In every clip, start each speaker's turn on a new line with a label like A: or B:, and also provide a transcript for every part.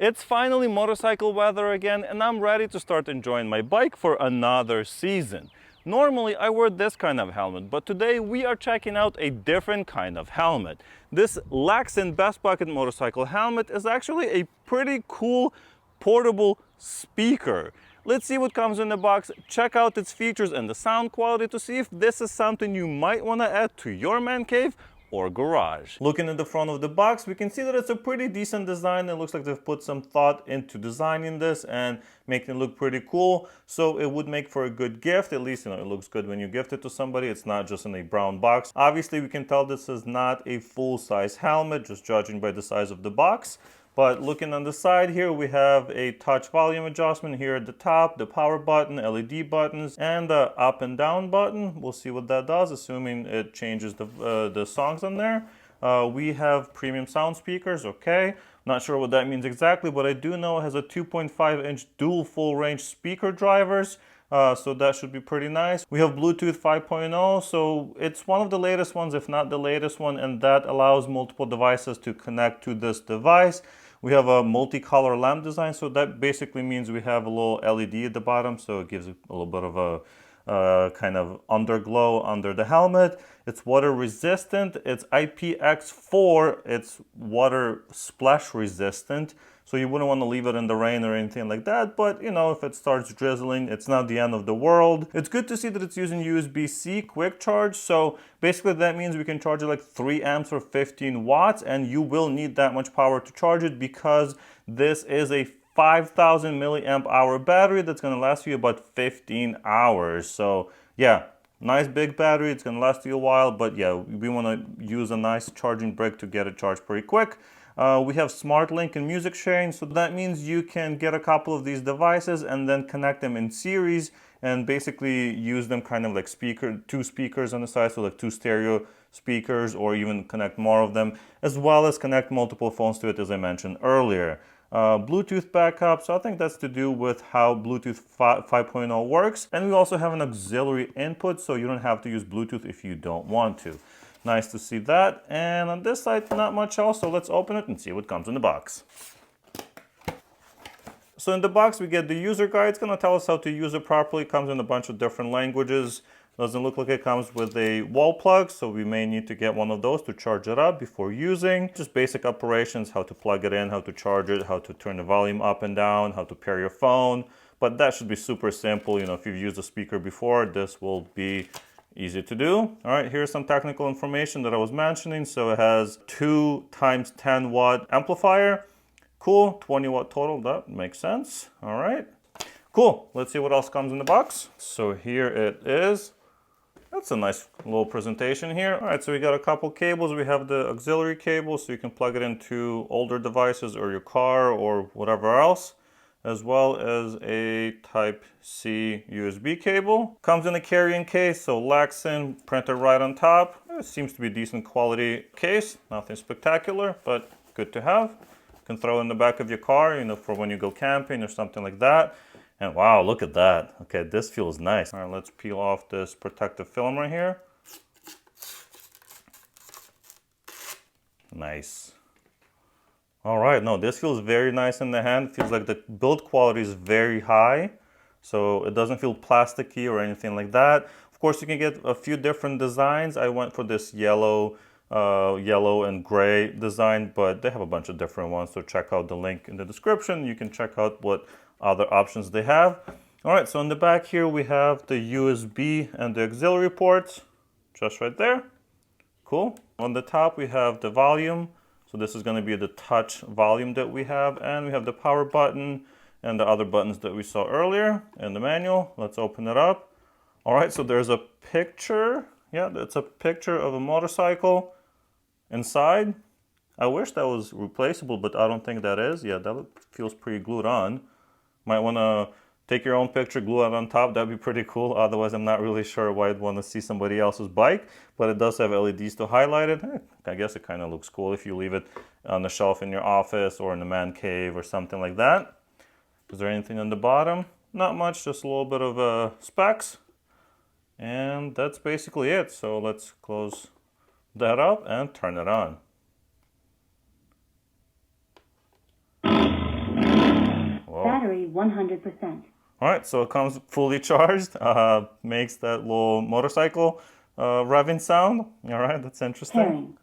A: It's finally motorcycle weather again, and I'm ready to start enjoying my bike for another season. Normally I wear this kind of helmet, but today we are checking out a different kind of helmet. This LEXIN BassBucket motorcycle helmet is actually a pretty cool portable speaker. Let's see what comes in the box, check out its features and the sound quality to see if this is something you might want to add to your man cave or garage. Looking at the front of the box, we can see that it's a pretty decent design. It looks like they've put some thought into designing this and making it look pretty cool. So it would make for a good gift. At least, it looks good when you gift it to somebody. It's not just in a brown box. Obviously, we can tell this is not a full-size helmet, just judging by the size of the box. But looking on the side here, we have a touch volume adjustment here at the top, the power button, LED buttons, and the up and down button. We'll see what that does, assuming it changes the songs on there. We have premium sound speakers, okay. Not sure what that means exactly, but I do know it has a 2.5-inch dual full range speaker drivers. So that should be pretty nice. We have Bluetooth 5.0, so it's one of the latest ones, if not the latest one, and that allows multiple devices to connect to this device. We have a multicolor lamp design, so that basically means we have a little LED at the bottom, so it gives a little bit of a kind of underglow under the helmet. It's water resistant, it's IPX4, it's water splash resistant. So you wouldn't want to leave it in the rain or anything like that, but if it starts drizzling, it's not the end of the world. It's good to see that it's using USB-C quick charge. So basically that means we can charge it like 3 amps or 15 watts, and you will need that much power to charge it because this is a 5,000 milliamp hour battery that's going to last you about 15 hours. So yeah, nice big battery. It's going to last you a while, but yeah, we want to use a nice charging brick to get it charged pretty quick. We have smart link and music sharing, so that means you can get a couple of these devices and then connect them in series and basically use them kind of like two speakers on the side, so like 2 stereo speakers, or even connect more of them, as well as connect multiple phones to it, as I mentioned earlier. Bluetooth backup, so I think that's to do with how Bluetooth 5.0 works. And we also have an auxiliary input, so you don't have to use Bluetooth if you don't want to. Nice to see that. And on this side, not much else, so let's open it and see what comes in the box. So in the box, we get the user guide. It's going to tell us how to use it properly. It comes in a bunch of different languages. Doesn't look like it comes with a wall plug, so we may need to get one of those to charge it up before using. Just basic operations, how to plug it in, how to charge it, how to turn the volume up and down, how to pair your phone. But that should be super simple. If you've used a speaker before, this will be easy to do. All right, here's some technical information that I was mentioning. So it has 2 × 10 watt amplifier. Cool, 20 watt total, that makes sense. All right, cool. Let's see what else comes in the box. So here it is. That's a nice little presentation here. All right, so we got a couple cables. We have the auxiliary cable, so you can plug it into older devices or your car or whatever else, as well as a Type-C USB cable. Comes in a carrying case, so LEXIN printed right on top. It seems to be a decent quality case, nothing spectacular, but good to have. You can throw it in the back of your car, for when you go camping or something like that. And wow, look at that. Okay, this feels nice. All right, let's peel off this protective film right here. Nice. All right, no, this feels very nice in the hand. Feels like the build quality is very high, so it doesn't feel plasticky or anything like that. Of course, you can get a few different designs. I went for this yellow and gray design, but they have a bunch of different ones, so check out the link in the description. You can check out what other options they have. All right, so in the back here, we have the USB and the auxiliary ports, just right there. Cool. On the top, we have the volume. So this is going to be the touch volume that we have, and we have the power button and the other buttons that we saw earlier in the manual. Let's open it up. All right, so there's a picture. Yeah, that's a picture of a motorcycle inside. I wish that was replaceable, but I don't think that is. Yeah, that feels pretty glued on. Might want to take your own picture, glue it on top. That'd be pretty cool. Otherwise, I'm not really sure why I'd want to see somebody else's bike, but it does have LEDs to highlight it. I guess it kind of looks cool if you leave it on the shelf in your office or in the man cave or something like that. Is there anything on the bottom? Not much, just a little bit of specs. And that's basically it. So let's close that up and turn it on.
B: Battery 100%.
A: All right, so it comes fully charged, makes that little motorcycle revving sound. All right, that's interesting.
B: Pairing.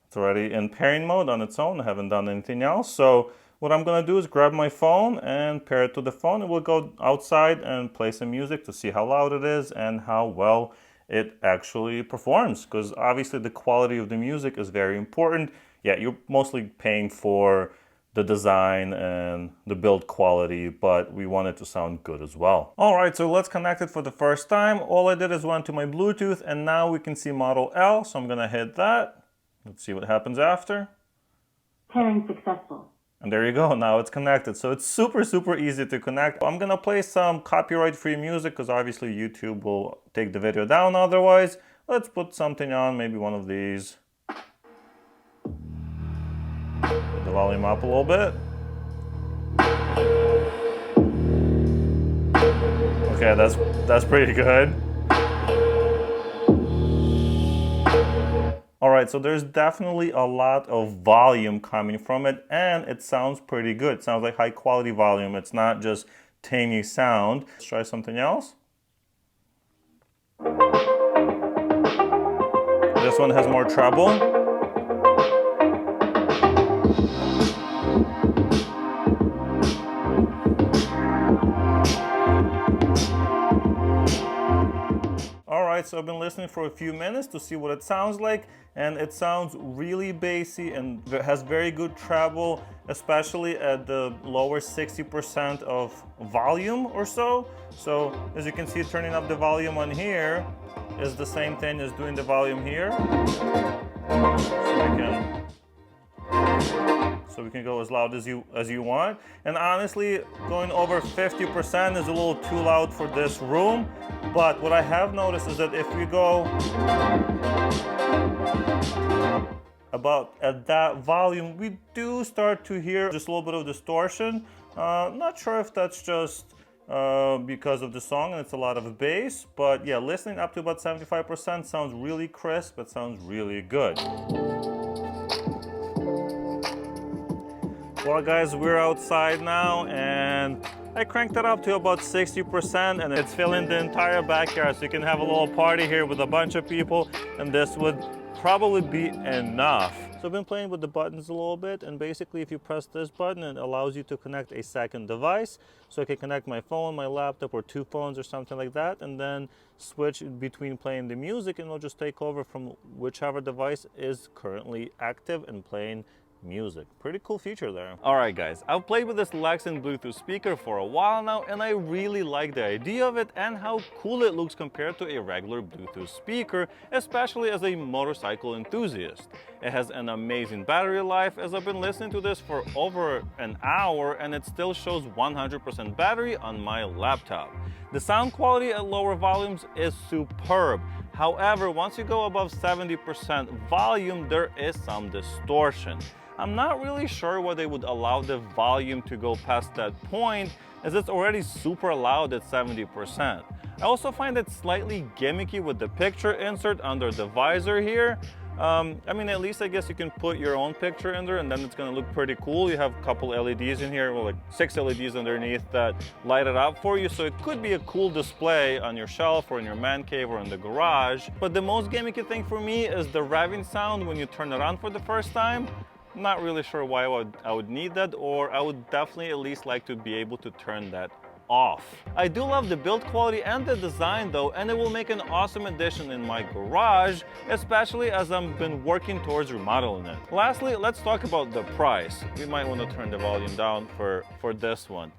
A: It's already in pairing mode on its own. I haven't done anything else. So what I'm gonna do is grab my phone and pair it to the phone, and we'll go outside and play some music to see how loud it is and how well it actually performs. Because obviously the quality of the music is very important. Yeah, you're mostly paying for the design and the build quality, but we want it to sound good as well. All right, so let's connect it for the first time. All I did is went to my Bluetooth, and now we can see model L, so I'm gonna hit that. Let's see what happens after.
B: Pairing successful.
A: And there you go, now it's connected. So it's super, super easy to connect. I'm gonna play some copyright-free music because obviously YouTube will take the video down otherwise. Let's put something on, maybe one of these. Put the volume up a little bit. Okay, that's pretty good. All right, so there's definitely a lot of volume coming from it, and it sounds pretty good. It sounds like high quality volume. It's not just tangy sound. Let's try something else. This one has more treble. So I've been listening for a few minutes to see what it sounds like, and it sounds really bassy and has very good treble, especially at the lower 60% of volume or so. So as you can see, turning up the volume on here is the same thing as doing the volume here. So we can go as loud as you want. And honestly, going over 50% is a little too loud for this room. But what I have noticed is that if we go about at that volume, we do start to hear just a little bit of distortion. Not sure if that's just because of the song and it's a lot of bass, but yeah, listening up to about 75% sounds really crisp. It sounds really good. Well guys, we're outside now and I cranked it up to about 60% and it's filling the entire backyard, so you can have a little party here with a bunch of people, and this would probably be enough. So I've been playing with the buttons a little bit, and basically if you press this button, it allows you to connect a second device. So I can connect my phone, my laptop, or two phones or something like that, and then switch between playing the music, and it'll just take over from whichever device is currently active and playing music. Pretty cool feature there. All right guys, I've played with this LEXIN Bluetooth speaker for a while now, and I really like the idea of it and how cool it looks compared to a regular Bluetooth speaker, especially as a motorcycle enthusiast. It has an amazing battery life, as I've been listening to this for over an hour and it still shows 100% battery on my laptop. The sound quality at lower volumes is superb. However, once you go above 70% volume, there is some distortion. I'm not really sure why they would allow the volume to go past that point, as it's already super loud at 70%. I also find it slightly gimmicky with the picture insert under the visor here. I mean, at least I guess you can put your own picture in there and then it's gonna look pretty cool. You have a couple LEDs in here, well, like 6 LEDs underneath that light it up for you. So it could be a cool display on your shelf or in your man cave or in the garage. But the most gimmicky thing for me is the revving sound when you turn it on for the first time. I'm not really sure why I would need that, or I would definitely at least like to be able to turn that off. I do love the build quality and the design though, and it will make an awesome addition in my garage, especially as I've been working towards remodeling it. Lastly, let's talk about the price. We might want to turn the volume down for this one.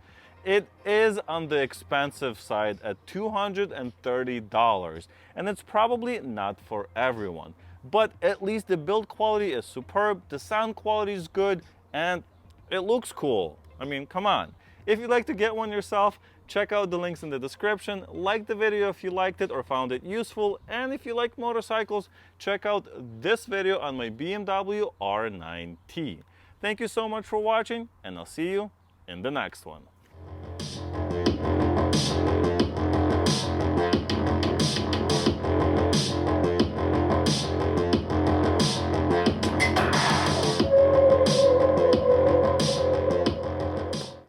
A: It is on the expensive side at $230, and it's probably not for everyone. But at least the build quality is superb, the sound quality is good, and it looks cool. I mean, come on. If you'd like to get one yourself, check out the links in the description. Like the video if you liked it or found it useful. And if you like motorcycles, check out this video on my BMW R9T. Thank you so much for watching, and I'll see you in the next one.